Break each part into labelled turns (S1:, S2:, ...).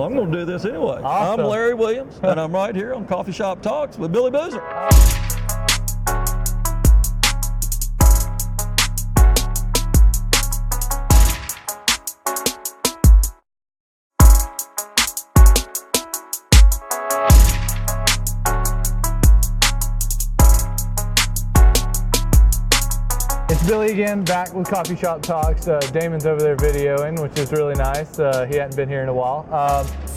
S1: Well, I'm going to do this anyway.
S2: Awesome.
S1: I'm Larry Williams, and I'm right here on Coffee Shop Talks with Billy Boozer.
S2: It's Billy again, back with Coffee Shop Talks. Damon's over there videoing, which is really nice. He hadn't been here in a while.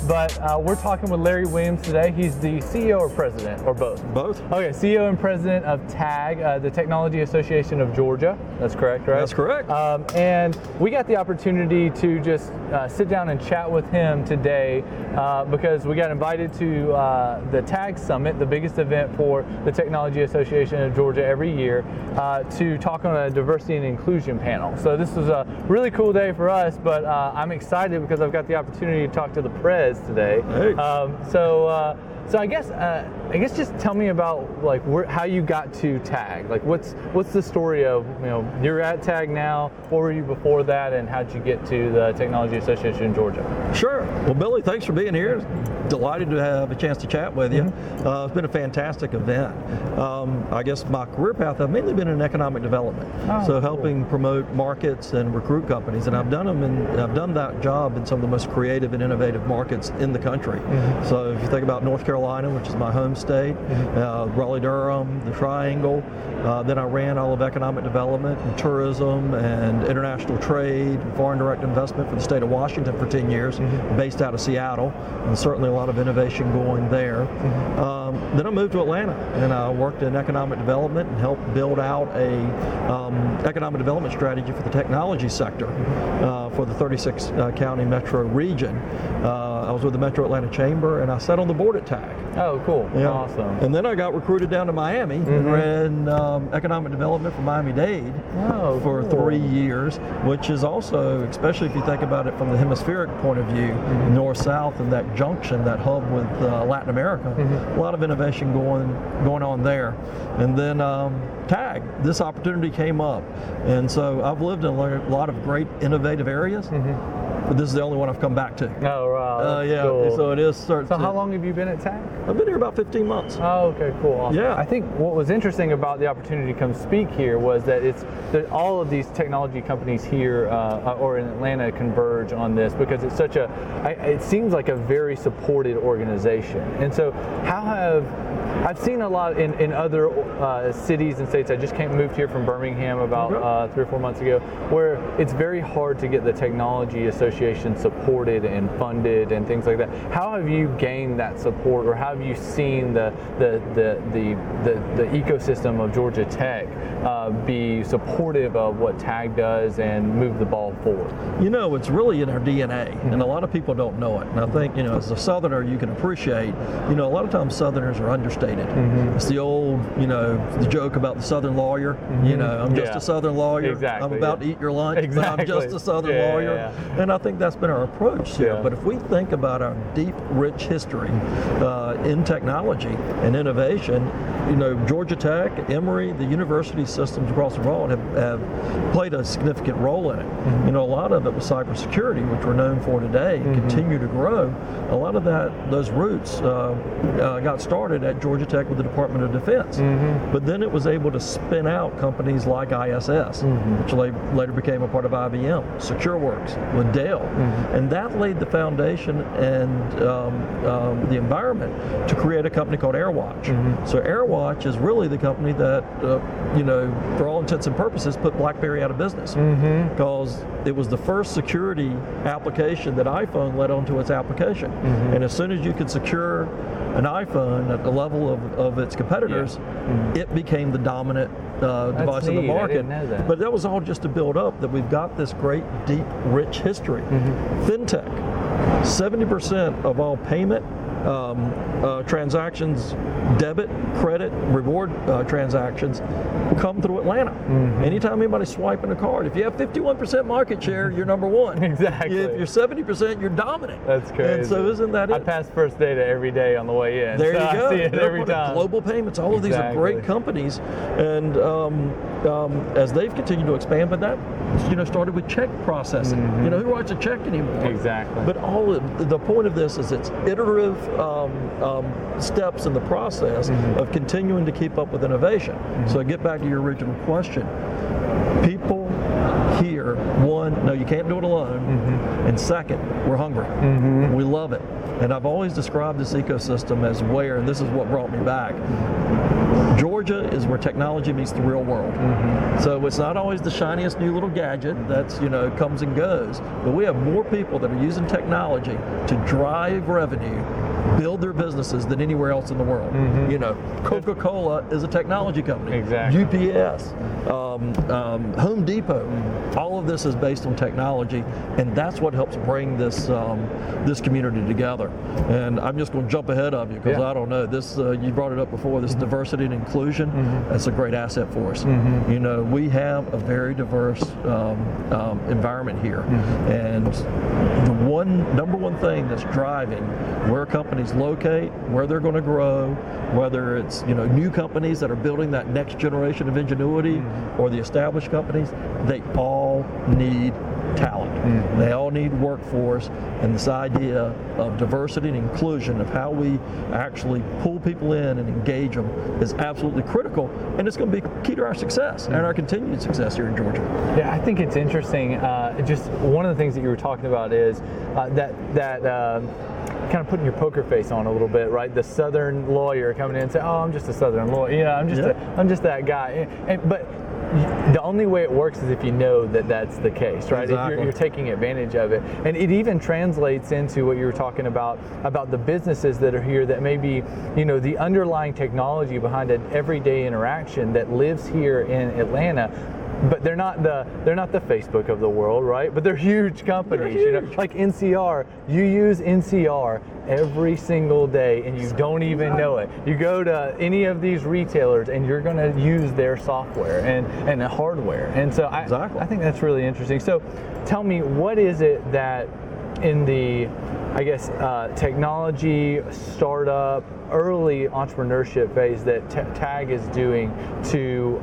S2: But we're talking with Larry Williams today. He's the CEO or president, or both?
S1: Both.
S2: Okay, CEO and president of TAG, the Technology Association of Georgia. That's correct, right?
S1: That's correct.
S2: And we got the opportunity to just sit down and chat with him today because we got invited to the TAG Summit, the biggest event for the Technology Association of Georgia every year, to talk on a diversity and inclusion panel. So this was a really cool day for us, but I'm excited because I've got the opportunity to talk to the PREZ today.
S1: Hey.
S2: So I guess just tell me about like how you got to TAG. Like what's the story of, you're at TAG now, what were you before that, and how'd you get to the Technology Association in Georgia?
S1: Sure. Well, Billy, thanks for being here. Delighted to have a chance to chat with you. It's been a fantastic event. I guess my career path, I've mainly been in economic development, so helping promote markets and recruit companies, and I've done that job in some of the most creative and innovative markets in the country. So if you think about North Carolina, which is my home state, Raleigh-Durham, the Triangle, then I ran all of economic development and tourism and international trade and foreign direct investment for the state of Washington for 10 years, based out of Seattle, and certainly a lot of innovation going there. Then I moved to Atlanta, and I worked in economic development and helped build out a economic development strategy for the technology sector for the 36 county metro region. I was with the Metro Atlanta Chamber, and I sat on the board at TAG.
S2: Oh, cool.
S1: Yeah.
S2: Awesome.
S1: And then I got recruited down to Miami and ran economic development for Miami-Dade for 3 years, which is also, especially if you think about it from the hemispheric point of view, north-south and that junction, that hub with Latin America, a lot of innovation going on there. And then TAG, this opportunity came up. And so I've lived in a lot of great innovative areas, but this is the only one I've come back to.
S2: Oh, wow.
S1: Yeah,
S2: cool.
S1: so it is.
S2: So how long have you been at TAG?
S1: I've been here about 15 months.
S2: Oh, okay, cool. Awesome.
S1: Yeah.
S2: I think what was interesting about the opportunity to come speak here was that that all of these technology companies here or in Atlanta converge on this because it's such it seems like a very supported organization. And so I've seen a lot in other cities and states. I just moved here from Birmingham about 3 or 4 months ago, where it's very hard to get the Technology Association supported and funded and things like that. How have you gained that support, or how have you seen the ecosystem of Georgia Tech be supportive of what TAG does and move the ball forward?
S1: It's really in our DNA, and a lot of people don't know it. And I think, as a Southerner, you can appreciate, a lot of times Southerners are understated. It's the old, the joke about the Southern lawyer. I'm just a Southern lawyer.
S2: Exactly.
S1: I'm about to eat your lunch,
S2: exactly.
S1: but I'm just a Southern lawyer. Yeah. And I think that's been our approach here. But if we think about our deep, rich history in technology and innovation, Georgia Tech, Emory, the university systems across the world have played a significant role in it. A lot of it was cybersecurity, which we're known for today, and continue to grow. A lot of those roots got started at Georgia Tech with the Department of Defense, but then it was able to spin out companies like ISS, which later became a part of IBM, SecureWorks with Dell, and that laid the foundation and the environment to create a company called AirWatch. So AirWatch is really the company that, for all intents and purposes, put BlackBerry out of business, because it was the first security application that iPhone led onto its application. And as soon as you could secure an iPhone at the level of its competitors, it became the dominant device in the market.
S2: I didn't know that.
S1: But that was all just to build up that we've got this great, deep, rich history. FinTech, 70% of all payment transactions debit, credit, reward transactions come through Atlanta. Anytime anybody's swiping a card, if you have 51% market share, you're number one.
S2: Exactly.
S1: If you're 70%, you're dominant.
S2: That's crazy.
S1: And so isn't that it?
S2: I pass First Data every day on the way in.
S1: There
S2: so
S1: you go.
S2: I see it every time.
S1: Global Payments, all of these are great companies, and as they've continued to expand, but that started with check processing. Who writes a check anymore?
S2: Exactly.
S1: But the point of this is it's iterative steps in the process of continuing to keep up with innovation. So get back to your original question. People here, one, no, you can't do it alone, and second, we're hungry. We love it. And I've always described this ecosystem as where, and this is what brought me back, Georgia is where technology meets the real world. So it's not always the shiniest new little gadget that's comes and goes, but we have more people that are using technology to drive revenue, build their businesses than anywhere else in the world. Coca-Cola is a technology company.
S2: Exactly.
S1: UPS, Home Depot, all of this is based on technology, and that's what helps bring this this community together. And I'm just going to jump ahead of you because I don't know this. You brought it up before. This diversity and inclusion. That's a great asset for us. We have a very diverse environment here, and the number one thing that's driving where companies locate, where they're going to grow, whether it's new companies that are building that next generation of ingenuity, or the established companies, they all need talent. They all need workforce, and this idea of diversity and inclusion, of how we actually pull people in and engage them, is absolutely critical, and it's going to be key to our success and our continued success here in Georgia.
S2: Yeah, I think it's interesting. Just one of the things that you were talking about is that kind of putting your poker face on a little bit, right? The Southern lawyer coming in and saying, "Oh, I'm just a Southern lawyer. I'm just that guy." But the only way it works is if you know that that's the case, right?
S1: Exactly.
S2: If you're taking advantage of it. And it even translates into what you were talking about the businesses that are here that maybe, the underlying technology behind an everyday interaction that lives here in Atlanta. But they're not the Facebook of the world, right? But they're huge companies. Like NCR. You use NCR every single day, and you don't even know it. You go to any of these retailers, and you're going to use their software and the hardware. And so I think that's really interesting. So, tell me, what is it that in the technology, startup, early entrepreneurship phase that TAG is doing to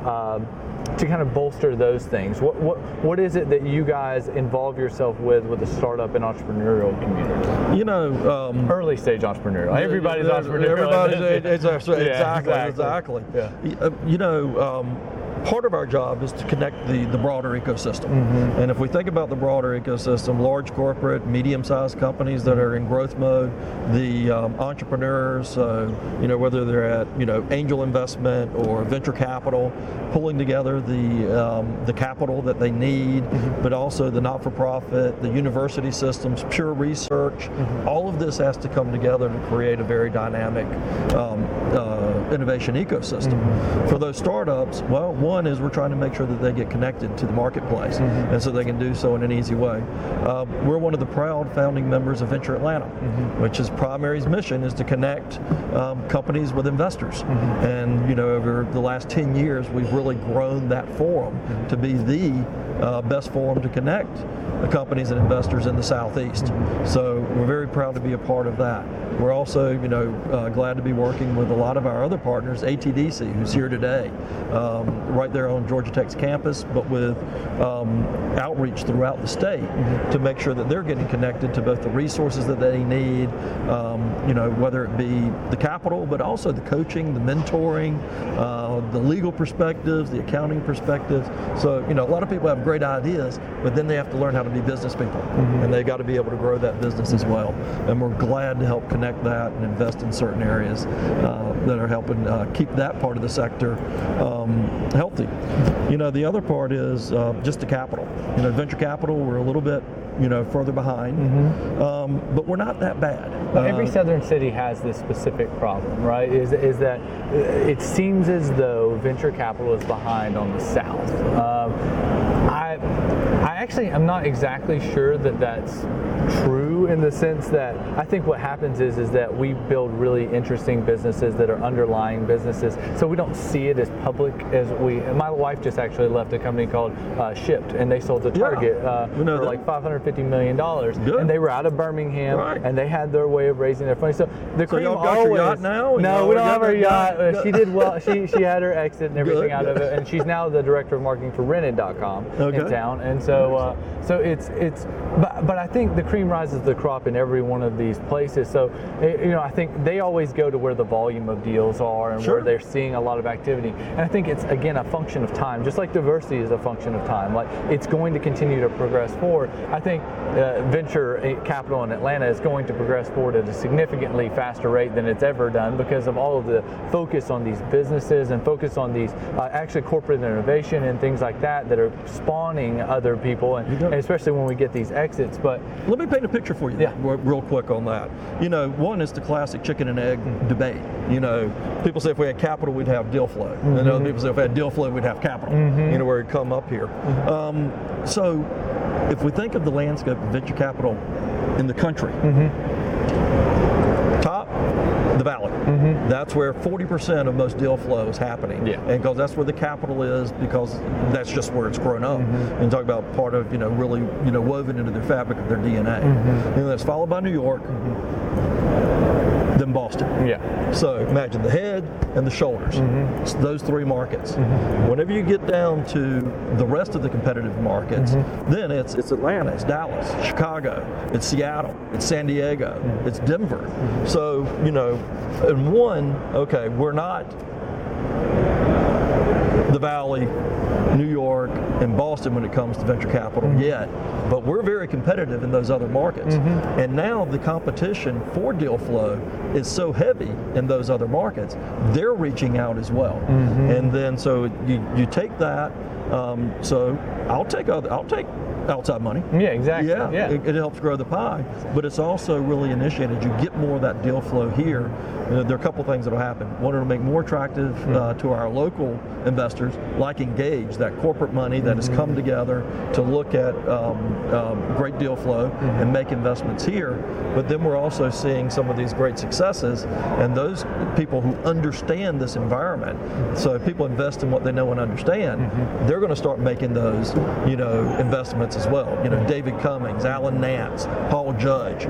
S2: kind of bolster those things? What is it that you guys involve yourself with the startup and entrepreneurial community?
S1: Early
S2: stage entrepreneurial. Everybody's entrepreneurial.
S1: Exactly. Yeah. Part of our job is to connect the broader ecosystem. And if we think about the broader ecosystem, large corporate, medium-sized companies that are in growth mode, the entrepreneurs, whether they're at angel investment or venture capital, pulling together the capital that they need, but also the not-for-profit, the university systems, pure research, all of this has to come together to create a very dynamic innovation ecosystem. For those startups, well, one is we're trying to make sure that they get connected to the marketplace, and so they can do so in an easy way. We're one of the proud founding members of Venture Atlanta, which is Primary's mission is to connect companies with investors. And over the last 10 years, we've really grown that forum to be the best forum to connect the companies and investors in the Southeast. So we're very proud to be a part of that. We're also, glad to be working with a lot of our other partners, ATDC, who's here today, right there on Georgia Tech's campus, but with outreach throughout the state to make sure that they're getting connected to both the resources that they need, whether it be the capital, but also the coaching, the mentoring, the legal perspectives, the accounting perspectives. So, a lot of people have great ideas, but then they have to learn how to be business people, and they've got to be able to grow that business as well. And we're glad to help connect that and invest in certain areas that are helping keep that part of the sector healthy. The other part is just the capital. Venture capital, we're a little bit further behind, but we're not that bad.
S2: Every southern city has this specific problem, right? Is that it seems as though venture capital is behind on the south. I actually am not exactly sure that that's true in the sense that I think what happens is that we build really interesting businesses that are underlying businesses, so we don't see it as public as we. My wife just actually left a company called Shipped, and they sold to Target for like $550 million, and they were out of Birmingham, and they had their way of raising their money. So the cream
S1: y'all got your yacht now?
S2: No, we don't have our yacht. She did well. She had her exit and everything out of it, and she's now the director of marketing for Rented.com in town. And so but I think the cream rises to the crop in every one of these places. So I think they always go to where the volume of deals are and where they're seeing a lot of activity. And I think it's again a function of time, just like diversity is a function of time. Like it's going to continue to progress forward. I think venture capital in Atlanta is going to progress forward at a significantly faster rate than it's ever done because of all of the focus on these businesses and focus on these actually corporate innovation and things like that are spawning other people, and especially when we get these exits. But
S1: let me paint a picture for you real quick on that. One is the classic chicken and egg debate. People say if we had capital, we'd have deal flow. And other people say if we had deal flow, we'd have capital, where it'd come up here. So if we think of the landscape of venture capital in the country, top, the valley. That's where 40% of most deal flow is happening. And because that's where the capital is, because that's just where it's grown up. And talk about part of, really, woven into their fabric of their DNA. And that's followed by New York, then Boston. So imagine the head and the shoulders. It's those three markets. Whenever you get down to the rest of the competitive markets, then it's Atlanta, it's Dallas, Chicago, it's Seattle, it's San Diego, it's Denver. So, in one, we're not the Valley, New York, and Boston when it comes to venture capital yet, but we're very competitive in those other markets. And now the competition for deal flow is so heavy in those other markets, they're reaching out as well. And then so you take that. So I'll take outside money. It helps grow the pie, but it's also really initiated. You get more of that deal flow here. There are a couple things that will happen. One, it'll make more attractive to our local investors, like Engage, that corporate money that has come together to look at great deal flow and make investments here. But then we're also seeing some of these great successes, and those people who understand this environment. So if people invest in what they know and understand, they're going to start making those, investments as well. David Cummings, Alan Nance, Paul Judge.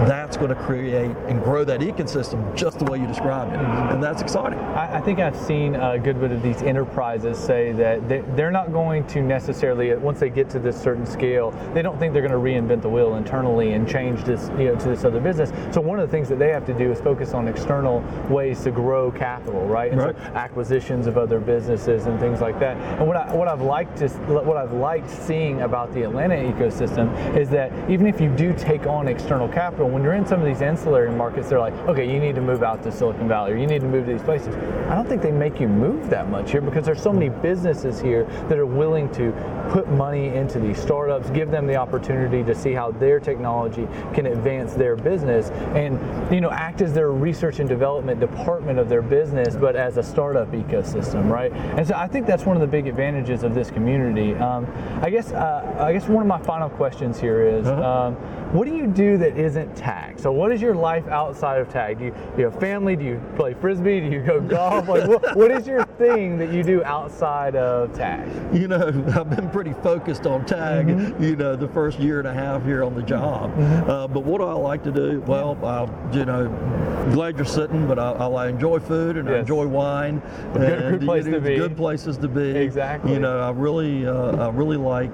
S1: That's going to create and grow that ecosystem just the way you described it, and that's exciting.
S2: I think I've seen a good bit of these enterprises say that they're not going to necessarily, once they get to this certain scale, they don't think they're going to reinvent the wheel internally and change this, to this other business. So one of the things that they have to do is focus on external ways to grow capital, right? And so acquisitions of other businesses and things like that. And what I've liked seeing about the Atlanta ecosystem is that even if you do take on external capital, when you're in some of these ancillary markets, they're like, okay, you need to move out to Silicon Valley, or you need to move to these places. I don't think they make you move that much here because there's so many businesses here that are willing to put money into these startups, give them the opportunity to see how their technology can advance their business, and act as their research and development department of their business, but as a startup ecosystem, right? And so I think that's one of the big advantages of this community. I guess one of my final questions here is, what do you do that isn't tag? So what is your life outside of tag? Do you have family? Do you play Frisbee? Do you go golf? Like, what is your thing that you do outside of tag?
S1: I've been pretty focused on tag, the first year and a half here on the job. But what do I like to do? Well, glad you're sitting, but I enjoy food and I enjoy wine.
S2: Good place to be.
S1: Good places to be.
S2: Exactly.
S1: I really like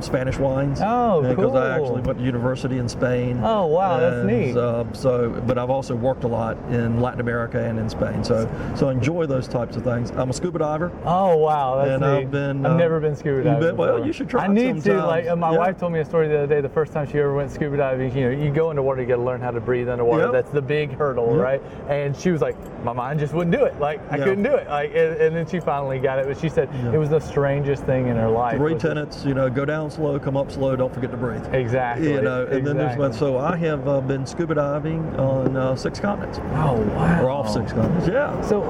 S1: Spanish wines.
S2: Oh, cool.
S1: Because I actually went to university in Spain.
S2: Oh, wow, that's neat.
S1: But I've also worked a lot in Latin America and in Spain. So I enjoy those types of things. I'm a scuba diver.
S2: Oh, wow, that's neat. I've never been scuba diving.
S1: Well, you should try.
S2: I need to. Like my wife told me a story the other day. The first time she ever went scuba diving, you go into water, you got to learn how to breathe underwater. That's the big hurdle, right? And she was like, my mind just wouldn't do it. Like I couldn't do it. Like, and then she finally got it. But she said it was the strangest thing in her life.
S1: 3 tenets. Go down slow, come up slow, don't forget to breathe.
S2: Exactly.
S1: And then there's one. So I have been scuba diving on 6 continents.
S2: Oh, wow.
S1: Or off 6 continents. Yeah.
S2: So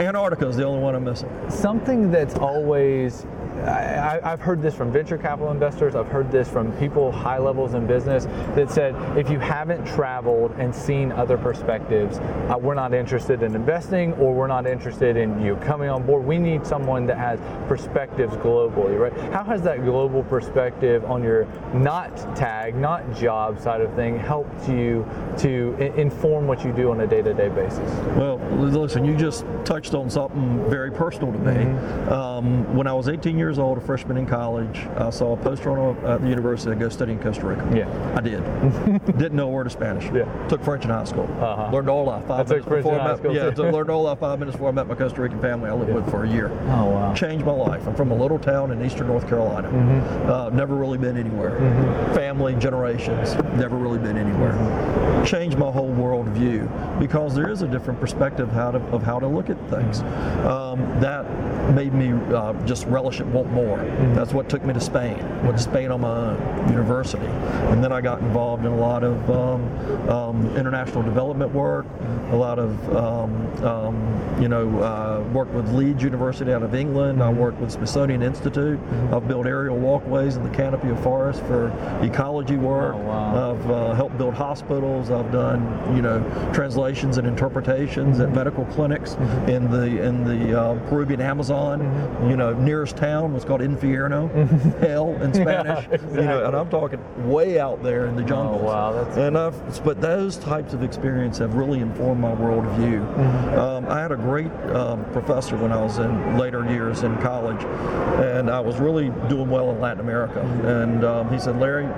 S1: Antarctica is the only one I'm missing.
S2: Something that's always I've heard this from venture capital investors. I've heard this from people high levels in business that said, if you haven't traveled and seen other perspectives, we're not interested in investing, or we're not interested in you coming on board. We need someone that has perspectives globally, right? How has that global perspective on your not tag, not job side of thing helped you to inform what you do on a day-to-day basis?
S1: Well, listen, you just touched on something very personal to me. When I was 18 years old, a freshman in college, I saw a poster at the university to go study in Costa Rica.
S2: Yeah.
S1: I did. Didn't know a word of Spanish.
S2: Yeah.
S1: Took French in high school. Learned all that 5 minutes before I met. Learned all that 5 minutes before I met my Costa Rican family I lived with for a year.
S2: Oh, wow.
S1: Changed my life. I'm from a little town in eastern North Carolina. Never really been anywhere. Family, generations, never really been anywhere. Changed my whole world view, because there is a different perspective of how to look at things. That made me just relish it, want more. That's what took me to Spain. Went to Spain on my own, university. And then I got involved in a lot of international development work, a lot of, worked with Leeds University out of England. I worked with Smithsonian Institute. I've built aerial walkways in the canopy of forest for ecology work.
S2: Oh, wow.
S1: I've helped build hospitals. I've done, translations and interpretations at medical clinics in the Peruvian Amazon. Nearest town was called Infierno, hell in Spanish.
S2: Yeah, exactly.
S1: And I'm talking way out there in the jungles.
S2: Oh, wow,
S1: but those types of experience have really informed my worldview. I had a great professor when I was in later years in college, and I was really doing well in Latin America. And he said, Larry,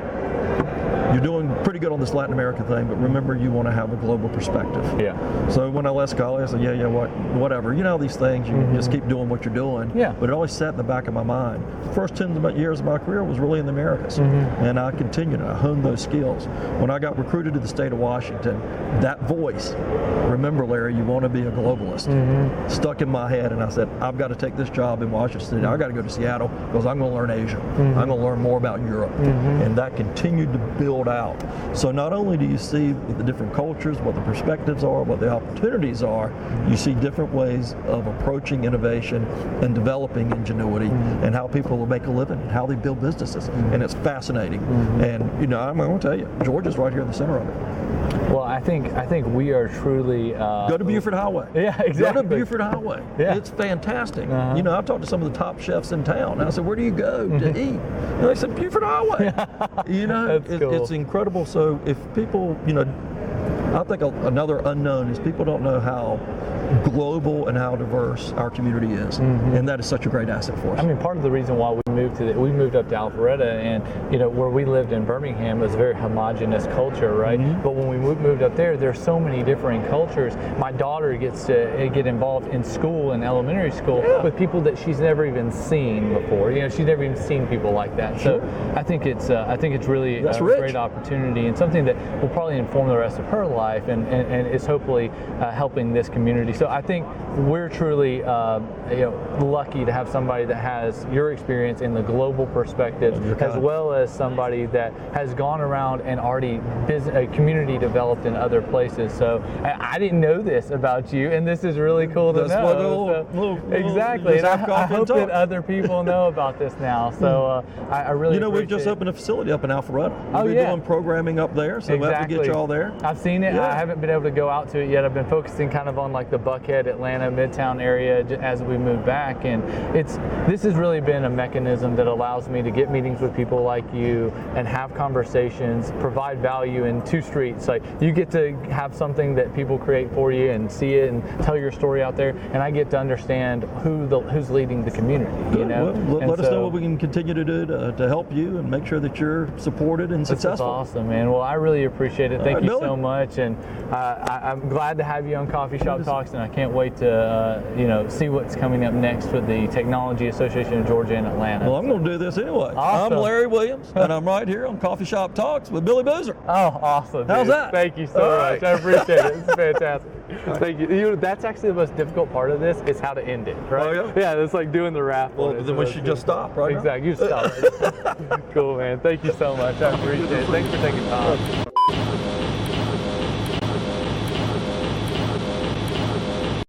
S1: you're doing pretty good on this Latin America thing, but remember, you want to have a global perspective. Yeah. So when I left college, I said, whatever. These things, you just keep doing what you're doing. Yeah. But it always sat in the back of my mind. The first 10 years of my career was really in the Americas. And I continued, I honed those skills. When I got recruited to the state of Washington, that voice, remember, Larry, you want to be a globalist, stuck in my head. And I said, I've got to take this job in Washington. I've got to go to Seattle, because I'm going to learn Asia. I'm going to learn more about Europe. And that continued to build out. So not only do you see the different cultures, what the perspectives are, what the opportunities are, you see different ways of approaching innovation and developing ingenuity, and how people will make a living, and how they build businesses. And it's fascinating. And I'm going to tell you, Georgia's right here in the center of it.
S2: Well, I think we are truly
S1: go to Buford Highway.
S2: Yeah, exactly.
S1: Go to Buford Highway. Yeah. It's fantastic. I've talked to some of the top chefs in town, and I said, where do you go to eat? And they said, Buford Highway.
S2: Cool.
S1: It's incredible. So if people, I think another unknown is people don't know how global and how diverse our community is, and that is such a great asset for us.
S2: I mean, part of the reason why we moved up to Alpharetta, and where we lived in Birmingham was a very homogenous culture, right? But when we moved up there's so many different cultures. My daughter gets to get involved in school, in elementary school, with people that she's never even seen before. She's never even seen people like that. So I think it's really a great opportunity, and something that will probably inform the rest of her life, and is hopefully helping this community. So I think we're truly lucky to have somebody that has your experience in the global perspective, as well as somebody that has gone around and already community developed in other places. So I didn't know this about you, and this is really cool to know. Exactly, and I hope that other people know about this now. So I really
S1: we've just opened a facility up in Alpharetta. We're doing programming up there, so we have to get you all there.
S2: I've seen it. I haven't been able to go out to it yet. I've been focusing kind of on like the Buckhead, Atlanta, Midtown area as we move back, and this has really been a mechanism that allows me to get meetings with people like you and have conversations, provide value in two streets. Like, you get to have something that people create for you and see it and tell your story out there, and I get to understand who's leading the community.
S1: Let us know what we can continue to do to help you and make sure that you're supported and successful.
S2: That's awesome, man. Well, I really appreciate it. Thank you so much, and I'm glad to have you on Coffee Shop Talks, and I can't wait to see what's coming up next with the Technology Association of Georgia and Atlanta.
S1: Well, I'm going to do this anyway.
S2: Awesome.
S1: I'm Larry Williams, and I'm right here on Coffee Shop Talks with Billy Boozer.
S2: Oh, awesome.
S1: How's that?
S2: Thank you so much. I appreciate it. It's fantastic. Thank you. That's actually the most difficult part of this, is how to end it, right?
S1: Oh, yeah?
S2: Yeah, it's like doing the raffle.
S1: Well, then we should just stop, right?
S2: Exactly. You stop. Cool, man. Thank you so much. I appreciate it. Thanks for taking time.